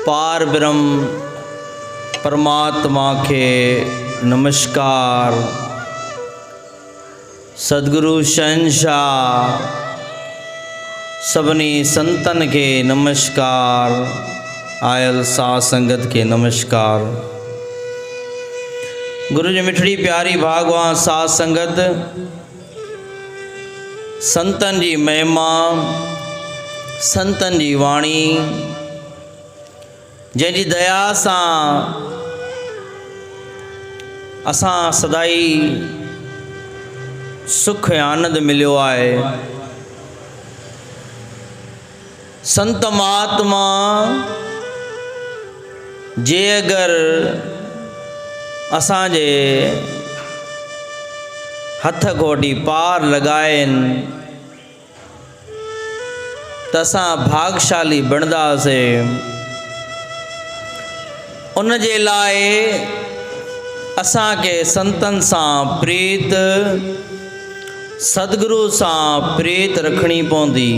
पार ब्रह्म परमात्मा के नमस्कार। सद्गुरु शहंशाह सबनी संतन के नमस्कार। आयल साध संगत के नमस्कार। गुरु जी मिठड़ी प्यारी भागवान साध संगत, संतन जी महिमा, संतन जी वाणी, जंहिंजी दया सां असां सदाई सुख आनंद मिलियो आहे। संत महात्मा जे अगरि असांजे हथ गोटी पार लगाइनि त असां भागशाली बणंदासीं। उन जे लाइ असांखे संतनि सां प्रीत, सद्गुरु सां प्रीत रखणी पवंदी।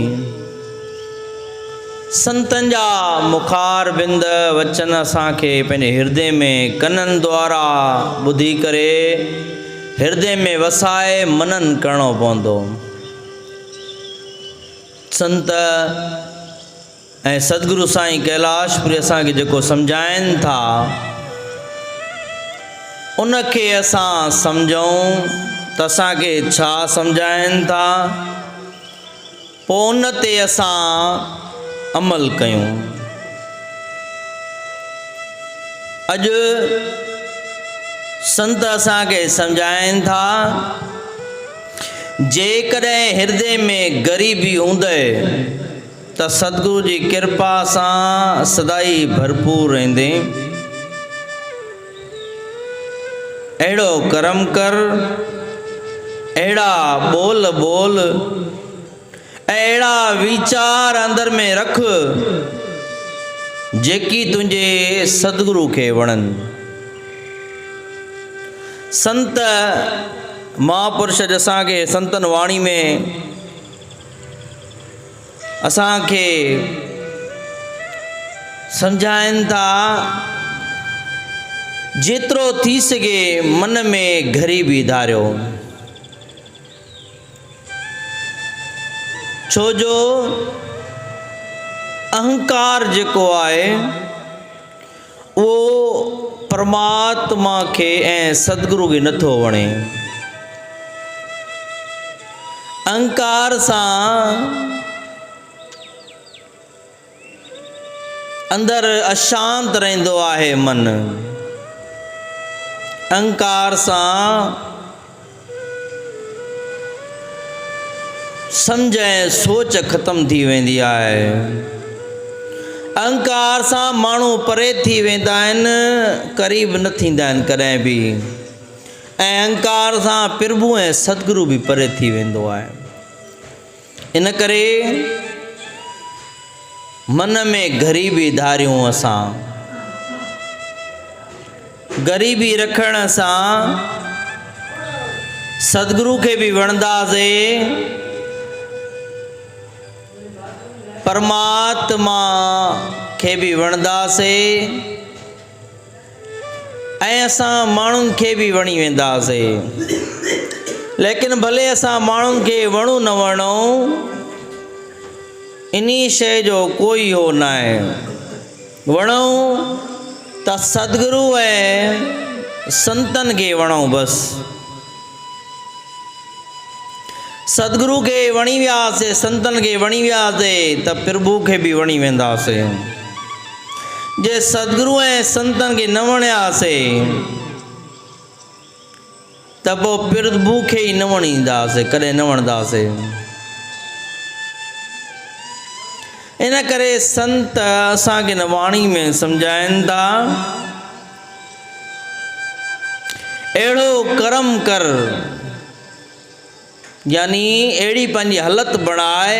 संतनि जा मुखार बिंद वचन असांखे पंहिंजे हृदय में कननि द्वारा ॿुधी करे हृदय में वसाए मनन करणो पवंदो। संत ऐं सद्गुरु साईं कैलाशपुरी असांखे जेको सम्झाइनि था उनखे असां सम्झूं त असांखे छा सम्झाइनि था, पोइ उन ते असां अमल कयूं। अॼु संत असांखे सम्झाइनि था, जेकॾहिं हृदय में ग़रीबी हूंदे त सद्गुरु जी कृपा सां सदाई भरपूर रहंदे। अहिड़ो कर्म कर, अहिड़ा बोल बोल, अहिड़ा वीचार अंदर में रख जेकी तुंहिंजे सद्गुरु खे वणनि। संत महापुरुष असांखे संतन वाणी में असांखे सम्झाइनि था, जेतिरो थी सघे मन में ग़रीबी धारियो। छो जो अहंकार जेको आहे उहो परमात्मा खे ऐं सद्गुरु खे नथो वणे। अहंकार सां अंदर अशांत रहंदो आहे मन। अहंकार सां सम्झ ऐं सोच ख़त्म थी वेंदी आहे। अहंकार सां माण्हू परे थी वेंदा आहिनि, क़रीब न थींदा आहिनि कॾहिं बि। ऐं अहंकार सां प्रभु ऐं सद्गुरु बि परे थी वेंदो आहे। इन करे मन में ग़रीबी धारियूं। असां ग़रीबी रखण सां सद्गुरु खे बि वणंदासीं, परमात्मा खे बि वणंदासीं, ऐं असां माण्हुनि खे बि वणी वेंदासीं। लेकिन भले असां माण्हुनि खे वणूं न वणूं, इन्ही शइ जो कोई हो न आहे। वणूं त सद्गुरु ऐं संतनि खे वणूं बसि। सद्गुरु खे वणी वियासीं, संतनि खे वणी वियासीं त प्रभु खे बि वणी वेंदासीं। जे सद्गुरु ऐं संतनि खे न वणियासीं त पोइ प्रभु खे ई न वणींदासीं, कॾहिं न वणंदासीं। इन करे संत असांखे न वाणी में सम्झाइनि था, अहिड़ो कर्म कर, यानी अहिड़ी पंहिंजी हालत बणाए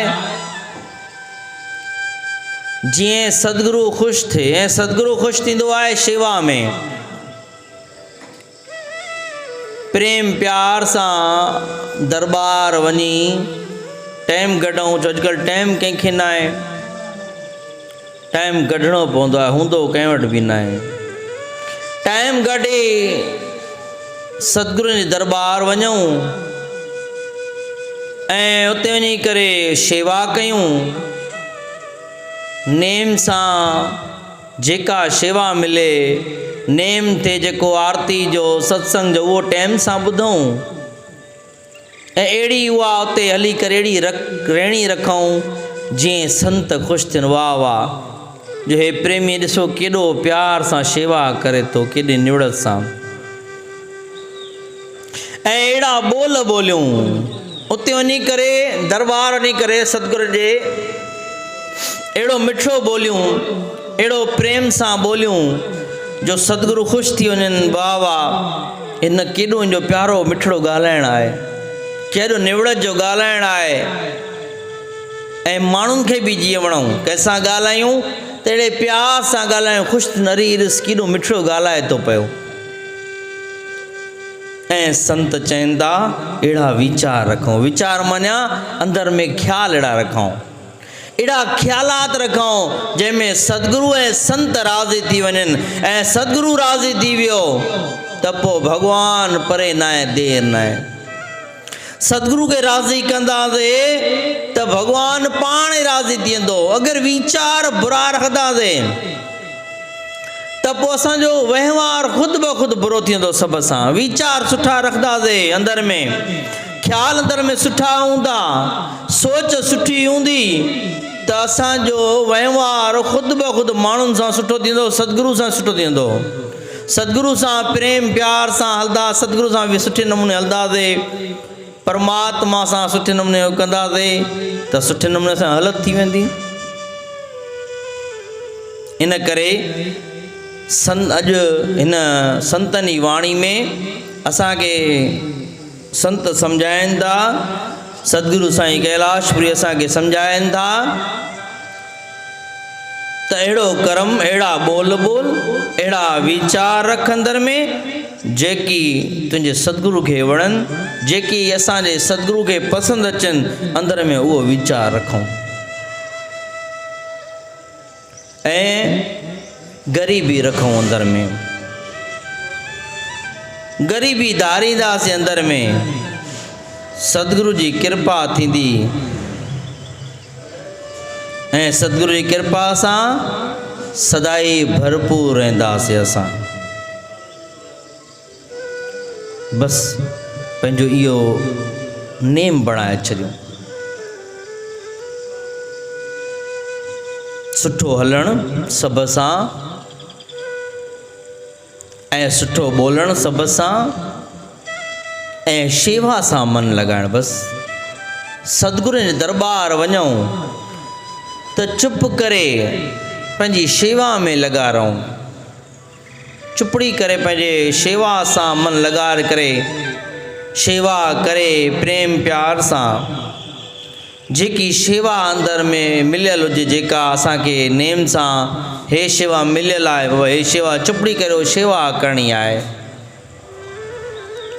जीअं सद्गुरु ख़ुशि थिए। ऐं सद्गुरु ख़ुशि थींदो आहे शेवा में, प्रेम प्यार सां दरबार वञी टाइम कढूं। छो अॼुकल्ह टाइम कंहिंखे न आहे। टाइम कढणो पवंदो आहे, हूंदो कंहिं वटि बि न आहे। टाइम कढी सतगुरू जे दरबार वञूं ऐं उते वञी करे शेवा कयूं। नेम सां जेका शेवा मिले, नेम ते जेको आरती जो सत्संग जो उहो टाइम सां ॿुधूं ऐं अहिड़ी उहा उते हली करे अहिड़ी रहणी रखूं जीअं संत ख़ुशि थियनि। वाह वाह, जो हे प्रेमी ॾिसो केॾो प्यार सां शेवा करे थो, केॾी निवड़त सां। ऐं अहिड़ा ॿोल ॿोलियूं उते वञी करे, दरबार वञी करे सतगुरू जे अहिड़ो मिठो ॿोलियूं, अहिड़ो प्रेम सां ॿोलियूं जो सतगुरू ख़ुशि थी वञनि। वाह वाह, हिन केॾो हिनजो प्यारो मिठड़ो ॻाल्हाइणु आहे, केॾो निवड़त जो ॻाल्हाइणु आहे। ऐं माण्हुनि खे बि जीअं वणूं, कंहिंसां ॻाल्हायूं त अहिड़े प्यार सां ॻाल्हायूं, ख़ुशि थी नरी ॾिस केॾो मिठड़ो ॻाल्हाए थो पियो। ऐं संत चवनि था अहिड़ा वीचार रखूं। वीचार माना अंदर में ख़्याल अहिड़ा रखूं, अहिड़ा ख़्यालात रखूं जंहिंमें सतगुरू ऐं संत राज़ी थी वञनि। ऐं सतगुरू राज़ी थी वियो त पोइ भॻवानु परे न आहे, देरि न आहे। सतगुरू खे राज़ी कंदासीं त भॻवानु पाण ई राज़ी थी वेंदो। अगरि वीचार बुरा रखंदासीं त पोइ असांजो वहिंवार ख़ुदि ब ख़ुदि बुरो थी वेंदो सभ सां। वीचार सुठा रखंदासीं, अंदर में ख़्याल अंदर में सुठा हूंदा, सोच सुठी हूंदी त असांजो वहिंवार ख़ुदि ब ख़ुदि माण्हुनि सां सुठो थी वेंदो, सतगुरू सां सुठो थी वेंदो। सतगुरू सां प्रेम प्यार सां हलंदा, सतगुरू सां बि सुठे नमूने हलंदासीं, परमात्मा सां सुठे नमूने कंदासीं त सुठे नमूने सां हालत थी वेंदी। इन करे अॼु हिन संतनि जी वाणी में असांखे संत सम्झाइनि था, सतगुरू साईं कैलाशपुरी असांखे सम्झाइनि था त अहिड़ो कर्म, अहिड़ा ॿोल ॿोल, अहिड़ा वीचार रख अंदर में जेकी तुंहिंजे सतगुरू खे वणनि, जेकी असांजे सतगुरू खे पसंदि अचनि, अंदर में उहो वीचार रखूं। ऐं ग़रीबी रखूं अंदर में, ग़रीबी धारींदासीं अंदर में, सतगुरू जी कृपा थींदी। ऐं सतगुरू जी कृपा सां सदाई भरपूर रहंदासीं असां। बसि पंहिंजो इहो नेम बणाए छॾियूं, सुठो हलणु सभ सां ऐं सुठो ॿोलणु सभ सां ऐं शेवा सां मन लॻाइणु। बसि सतगुरू जे दरबार वञूं त चुप करे पंहिंजी शेवा में लॻा रहूं, चुपड़ी करे पंहिंजे शेवा सां मन लॻाए करे शेवा करे प्रेम प्यार सां जेकी शेवा अंदर में मिलियल हुजे, जेका असांखे नेम सां हे शेवा मिलियल आहे, बाबा हे शेवा चुपड़ी करे शेवा करणी आहे।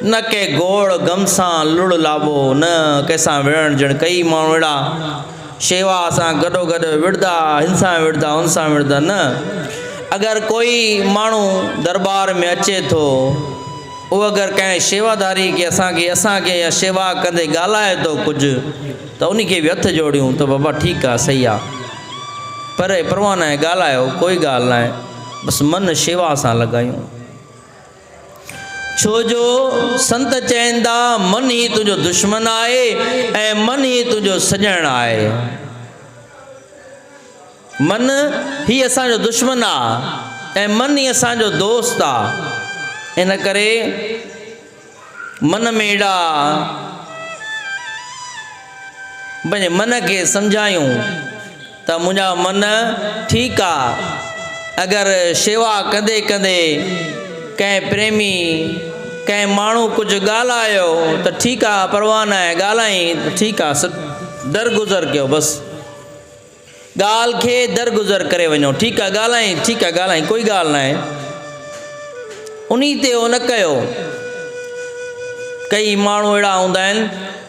न के गोड़ गम सां लुड़ लाभो, न कंहिंसां विढ़ण ॼण। कई माण्हू अहिड़ा शेवा सां गॾो गॾु विढ़ंदा, हिन सां विढ़ंदा, हुन सां विढ़ंदा। न, अगरि कोई माण्हू दरबार में अचे थो, उहो अगरि कंहिं शेवादारी खे असांखे या शेवा कंदे ॻाल्हाए थो कुझु, त उन खे बि हथ जोड़ियूं त बाबा ठीकु आहे, सही आहे, पर परवाह न आहे, ॻाल्हायो, कोई ॻाल्हि न आहे, बसि मन शेवा सां लॻायूं। छो जो संत चवनि था मन ई तुंहिंजो दुश्मन आहे ऐं मन ई तुंहिंजो सॼण आहे। मन ही असांजो दुश्मन आहे ऐं मन ई असांजो दोस्त आहे। इन करे मन में एॾा पंहिंजे मन खे सम्झायूं त मुंहिंजा मन ठीकु आहे, अगरि शेवा कंदे कंदे कंहिं प्रेमी कंहिं माण्हू कुझु ॻाल्हायो त ठीकु आहे, परवाह न आहे, ॻाल्हाई त ठीकु आहे, दरगुज़र कयो, बसि ॻाल्हि खे दरगुज़र करे वञो। ठीकु आहे, ॻाल्हाई, ठीकु आहे, ॻाल्हाई, कोई ॻाल्हि न आहे, उन ते उहो न कयो। कई माण्हू अहिड़ा हूंदा आहिनि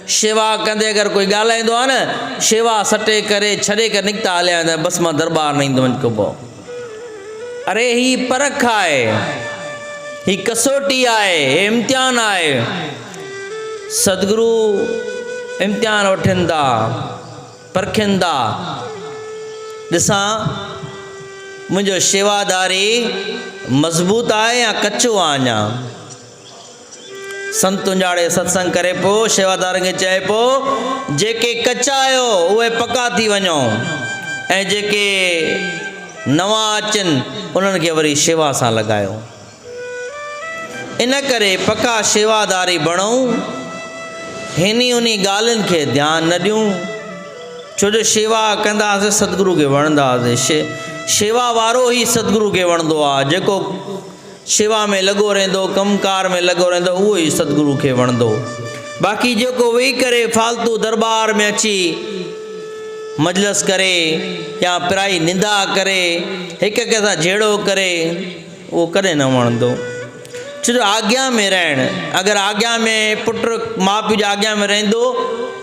शेवा कंदे अगरि कोई ॻाल्हाईंदो आहे न, शेवा सटे करे छॾे करे निकिता हलिया वेंदा, बसि मां दरबार न ईंदो वञ कबो। अरे ही परख आहे, ही कसोटी आहे, हे इम्तिहान आहे। सदगुरु इम्तिहान वठनि था, परखनि था। ॾिसां मुंहिंजो शेवादारी मज़बूत आहे या कचो आहे अञा। संत उजाड़े सत्संग करे पोइ शेवादार खे चए पोइ जेके कचा आहियो उहे पका थी वञो, ऐं जेके नवां अचनि उन्हनि खे वरी शेवा सां लॻायो। इन करे पका शेवादारी बणूं, हिन उन ॻाल्हियुनि खे ध्यानु न ॾियूं। छो जो शेवा कंदासीं सतगुरू खे वणंदासीं। शेवा वारो ई सतगुरू खे वणंदो आहे। जेको शेवा में लॻो रहंदो, कमकार में लॻो रहंदो, उहो ई सतगुरू खे वणंदो। बाक़ी जेको वेही करे फालतू दरबार में अची मजलिस करे या पिराई निंदा करे, हिक के सां जहिड़ो करे, उहो कॾहिं न वणंदो। छो जो आज्ञा में रहणु, अगरि आज्ञा में पुट माउ पीउ जे आज्ञा में रहंदो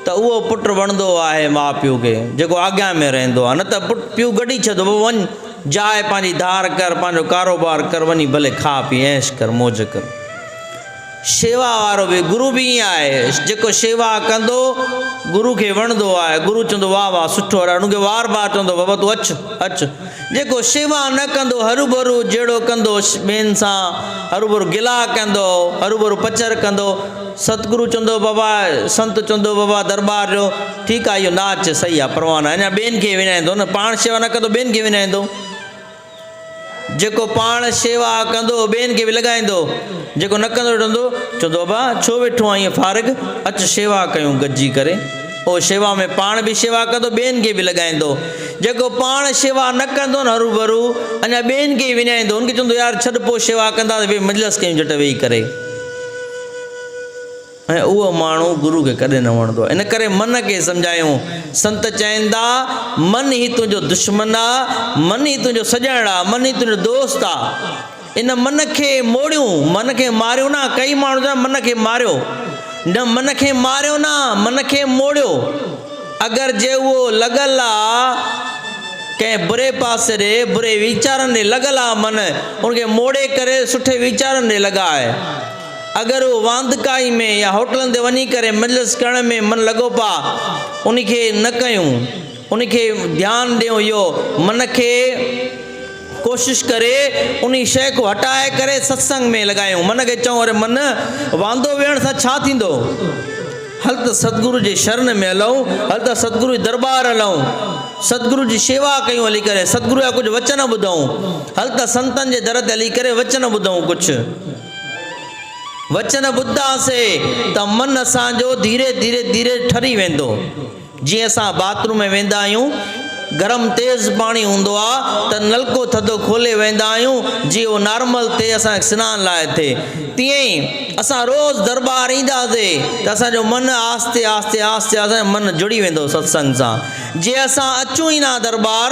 त उहो पुटु वणंदो आहे माउ पीउ खे, जेको आज्ञा में रहंदो आहे। न त पुटु पीउ गॾी छॾो, वञ जाइ पंहिंजी धार कर, पंहिंजो कारोबार कर, वञी भले खा पी ऐश कर, मौज कर। शेवा वारो बि गुरू बि ईअं आहे, जेको शेवा कंदो गुरू खे वणंदो आहे। गुरू चवंदो वाह वाह सुठो आहे, उनखे वार वार चवंदो बाबा तूं अचु अचु। जेको शेवा न कंदो, हरू भरू जहिड़ो कंदो, ॿियनि सां हरू भरू गिला कंदो, हरू भरू पचर कंदो, सतगुरू चवंदो बाबा, संत चवंदो बाबा दरबार जो ठीकु आहे, इहो नाच सही आहे, परवाह न, अञा ॿियनि खे विञाईंदो न। पाण शेवा न कंदो ॿियनि खे विञाईंदो। जेको पाण शेवा कंदो ॿियनि खे बि लॻाईंदो, जेको न कंदो रहंदो चवंदो बाबा छो वेठो आहे ईअं फारिग, अचु शेवा कयूं गॾिजी करे। उहो शेवा में पाण बि शेवा कंदो, ॿियनि खे बि लॻाईंदो। जेको पाण शेवा न कंदो न, हरू भरू अञा ॿियनि खे विञाईंदो, उनखे चवंदो यार छॾ पोइ शेवा कंदासीं, मजलिस कयूं झटि वेही करे। ऐं उहो माण्हू गुरू खे कॾहिं न वणंदो आहे। इन करे मन खे सम्झायूं। संत चवनि था मन ई तुंहिंजो दुश्मन आहे, मन ई तुंहिंजो सॼण आहे, मन ई तुंहिंजो दोस्त आहे। इन मन खे मोड़ियूं, मन खे मारियो न। कई माण्हू चवंदा मन खे मारियो न, मन खे मारियो न, मन खे मोड़ियो। अगरि जे उहो लॻल आहे कंहिं बुरे पासे ॾे, बुरे वीचारनि ॾे लॻल आहे मन, उनखे मोड़े करे सुठे वीचारनि ॾे लॻाए। अगरि उहो वांदकाई में या होटलनि ते वञी करे मजलिस करण में मन लॻो पिया, उनखे न कयूं, उनखे ध्यानु ॾियूं। इहो मन खे कोशिशि करे उन शइ को हटाए करे सत्संग में लॻायूं। मन खे चऊं अरे मन वांदो वेहण सां छा थींदो, हल त सतगुरू जे शरण में हलूं, हल त सतगुरू जे दरबार हलूं, सतगुरू जी शेवा कयूं हली करे, सतगुरू जा कुझु वचन ॿुधूं, हल त संतनि जे दर ते हली करे वचन ॿुधूं। कुझु वचन ॿुधंदासीं त मन असांजो धीरे धीरे धीरे ठरी वेंदो। जीअं असां बाथरूम में वेंदा आहियूं, गरम तेज़ पाणी हूंदो आहे त नलको थधो खोले वेंदा आहियूं, जीअं उहो नॉर्मल थिए असांखे सनान लाइ थिए। तीअं ई असां रोज़ु दरबार ईंदासीं त असांजो मन आस्ते आस्ते आस्ते असांजो मन जुड़ी वेंदो सत्संग सां। जे असां अचूं ई न दरबार,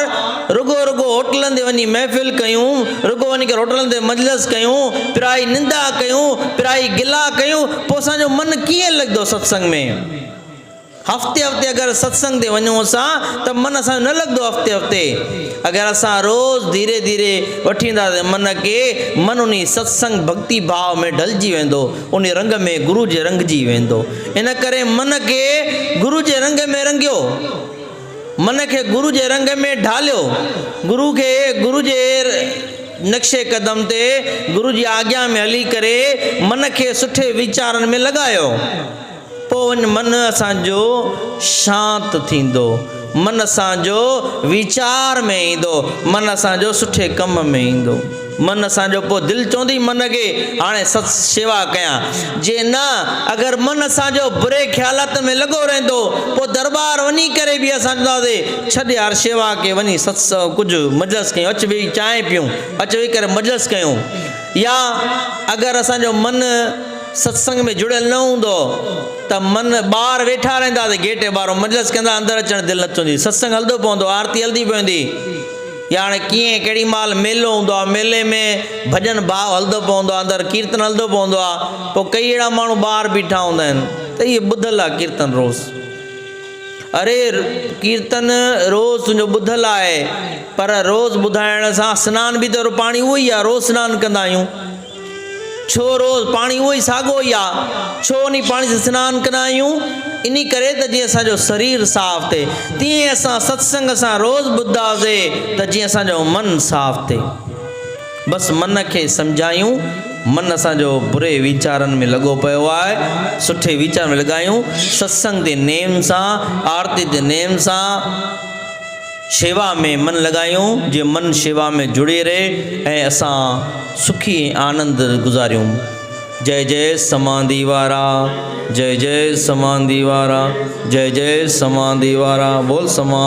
रुगो रुगो होटलनि ते वञी महफ़िल कयूं, रुगो वञी करे होटलनि ते मजलिस कयूं, पिराई निंदा कयूं, पिराई गिला कयूं, पोइ असांजो मन कीअं लॻंदो सत्संग में। हफ़्ते हफ़्ते अगरि सत्संग ते वञूं असां त मन असांजो न लॻंदो हफ़्ते हफ़्ते। अगरि असां रोज़ु धीरे धीरे वठी ईंदासीं मन खे, मन उन सत्संग भक्ति भाव में ढलिजी वेंदो, उन रंग में गुरू जे रंगजी वेंदो। इन करे मन खे गुरू जे रंग में रंगियो, मन खे गुरू जे रंग में ढालियो, गुरू खे गुरू जे नक्शे कदम ते गुरू जी आज्ञा में हली करे मन खे सुठे वीचारनि में लॻायो। पोइ मन असांजो शांति थींदो, मन असांजो वीचार में ईंदो, मन असांजो सुठे कम में ईंदो। मन असांजो पोइ दिलि चवंदी मन खे हाणे सत शेवा कयां। जे न अगरि मन असांजो बुरे ख़्यालात में लॻो रहंदो, पोइ दरबार वञी करे बि असां चवंदासीं छॾ यार शेवा के वञी सत्संग कुझु मजलिस कयूं, अच वेही चांहि पियूं, अच वेही करे मजलिस कयूं। या अगरि असांजो मन सत्संग में जुड़ियल न हूंदो त मन ॿार वेठा रहंदासीं गेट ॿाहिरो, मजलिस कंदा, अंदरि अचणु दिलि न थींदी, सत्संग हलंदो पवंदो, आरती हलंदी पवंदी। या हाणे कीअं केॾी महिल मेलो हूंदो आहे, मेले में भॼन भाव हलंदो पवंदो आहे, अंदरि कीर्तन हलंदो पवंदो आहे, पोइ कई अहिड़ा माण्हू ॿाहिरि बीठा हूंदा आहिनि, त इहे ॿुधल आहे कीर्तन रोज़। अरे कीर्तन रोज़ तुंहिंजो ॿुधल आहे, पर रोज़ ॿुधाइण सां सनानु बि त पाणी उहो ई आहे, रोज़ सनानु कंदा आहियूं। छो रोज़ पाणी उहो ई साॻियो ई आहे, छो उन पाणी सां सनानु कंदा आहियूं? इन करे त जीअं असांजो शरीर साफ़ थिए, तीअं असां सत्संग सां रोज़ ॿुधासीं त जीअं असांजो मन साफ़ थिए। बसि मन खे सम्झायूं, मन असांजो बुरे वीचारनि में लॻो पियो आहे, सुठे वीचार में लॻायूं, सत्संग ते नेम सां, आरती ते नेम सां, शेवा में मन लॻायूं, जीअं मन शेवा में जुड़ी रहे ऐं असां सुखी आनंद गुज़ारियूं। जय जय समाधि वारा, जय जय समाधि वारा, जय जय समाधि वारा, बोल समा।